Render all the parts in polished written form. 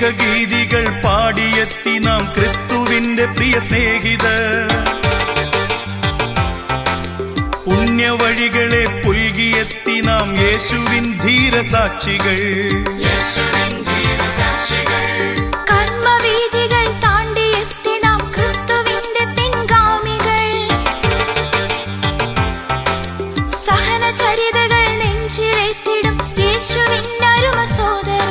സ്നേഹഗീതികൾ പാടിയെത്തി നാം ക്രിസ്തുവിന്റെ പ്രിയ സ്നേഹിതർ. പുണ്യവഴികളെ പുൽകിയെത്തി നാം യേശുവിൻ ധീരസാക്ഷികൾ. കർമ്മവീഥികൾ താണ്ടിയെത്തി നാം ക്രിസ്തുവിന്റെ പിൻഗാമികൾ. സഹനചരിതകൾ നെഞ്ചിലേറ്റിടും യേശുവിൻ അരുമ സോദരർ.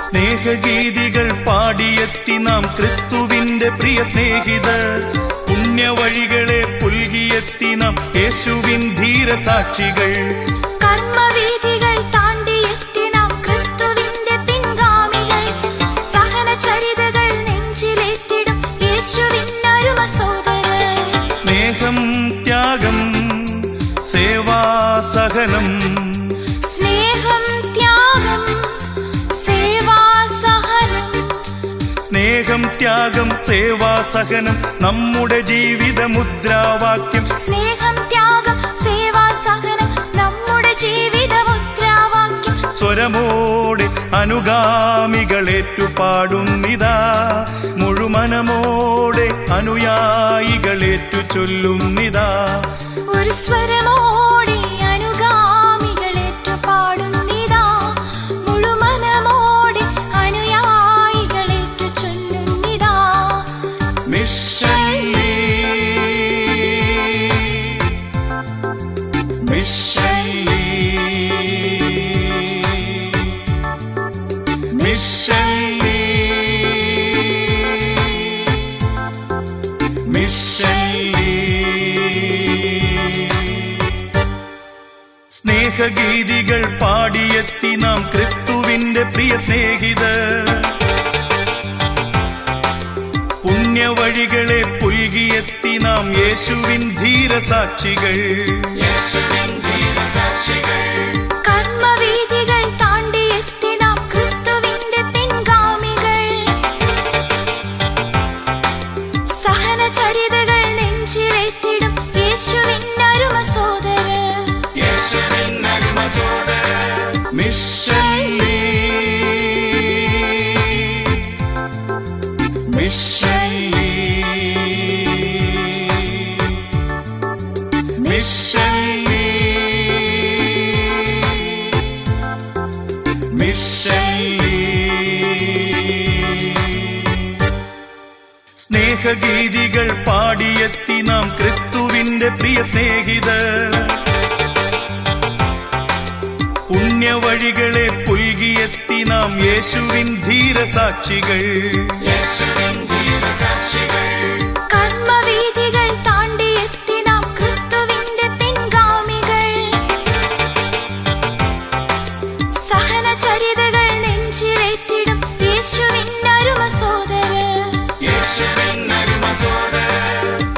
സ്നേഹഗീതികൾ പാടിയെത്തി നാം ക്രിസ്തുവിന്റെ പ്രിയ സ്നേഹിതർ. പുണ്യവഴികളെ പുൽകിയെത്തി നാം യേശുവിൻ ധീരസാക്ഷികൾ. കർമ്മവീഥികൾ താണ്ടിയെത്തി നാം ക്രിസ്തുവിന്റെ പിൻഗാമികൾ. സഹനചരിതകൾ നെഞ്ചിലേറ്റിടും യേശുവിൻ അരുമ സോദരർ. സ്നേഹം, ത്യാഗം, സേവാസഹനം. സ്നേഹം, ത്യാഗം, സേവാസഹനം. സ്നേഹം, ത്യാഗം, സേവാസഹനം നമ്മുടെ ജീവിത മുദ്രാവാക്യം. സ്നേഹം, ത്യാഗം, സേവാസഹനം നമ്മുടെ ജീവിത മുദ്രാവാക്യം. സ്വരമോടെ അനുഗാമികളേറ്റു പാടുന്നിതാ, മുഴുമനമോടെ അനുയായികളേറ്റു ചൊല്ലുന്നിതാ. ഒരു സ്വരമോടെ അനുഗാമികളേറ്റു പാടുന്നിതാ, മുഴുമനമോടെ അനുയായികളേറ്റു ചൊല്ലുന്നിതാ. മിഷൻലി, മിഷൻലി, മിഷൻലി, മിഷൻലി. സ്നേഹഗീതികൾ പാടിയെത്തി നാം ക്രിസ്തുവിന്റെ പ്രിയ സ്നേഹിതർ. പുണ്യവഴികളെ പുൽകിയെത്തി നാം യേശുവിൻ ധീരസാക്ഷികൾ. കർമ്മവീഥികൾ താണ്ടിയെത്തി നാം ക്രിസ്തുവിന്റെ പിൻഗാമികൾ. സഹനചരിതകൾ നെഞ്ചിലേറ്റിടും യേശുവിൻ അരുമ സോദരർ. മിഷൻലി, മിഷൻലി, മിഷൻലി, മിഷൻലി. സ്നേഹഗീതികൾ പാടിയെത്തി നാം ക്രിസ്തുവിന്റെ പ്രിയ സ്നേഹിതർ. പുണ്യവഴികളെ പുൽകിയെത്തി നാം യേശുവിൻ ധീരസാക്ഷികൾ. കർമ്മവീഥികൾ താണ്ടിയെത്തി നാം ക്രിസ്തുവിന്റെ പിൻഗാമികൾ. സഹനചരിതകൾ നെഞ്ചിലേറ്റിടും യേശുവിൻ അരുമ സോദരർ.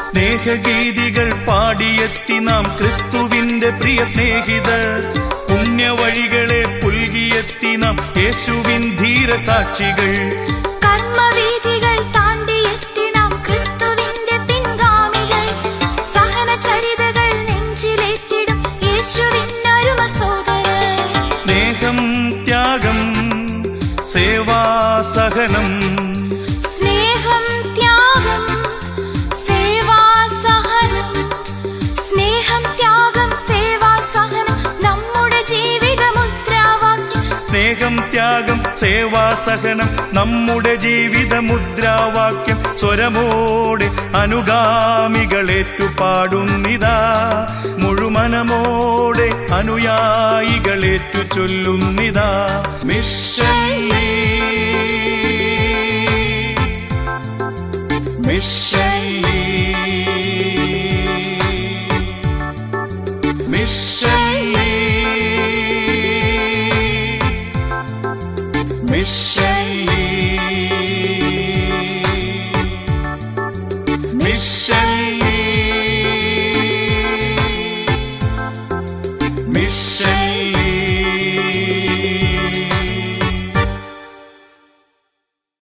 സ്നേഹഗീതികൾ പാടിയെത്തി നാം ക്രിസ്തുവിന്റെ പ്രിയ സ്നേഹിതർ. പുണ്യവഴികളെ പുൽകിയെത്തി നാം യേശുവിൻ ധീരസാക്ഷികൾ. കർമ്മവീഥികൾ താണ്ടിയെത്തി നാം ക്രിസ്തുവിന്റെ പിൻഗാമികൾ. സഹനചരിതകൾ നെഞ്ചിലേറ്റിടും യേശുവിൻ അരുമ സോദരർ. സ്നേഹം, ത്യാഗം, സേവാസഹനം. സ്നേഹം, ത്യാഗം, സേവാസഹനം. സ്നേഹം, ത്യാഗം, സേവാസഹനം നമ്മുടെ ജീവിത മുദ്രാവാക്യം. സ്നേഹം, ത്യാഗം, സേവാസഹനം നമ്മുടെ ജീവിത മുദ്രാവാക്യം. സ്വരമോടെ അനുഗാമികളേറ്റു പാടുന്നിതാ, മുഴുമനമോടെ അനുയായികളേറ്റു ചൊല്ലുന്നിതാ. മിഷൻലി, മിഷൻലി, മിഷൻലി, മിഷൻലി, മിഷൻലി.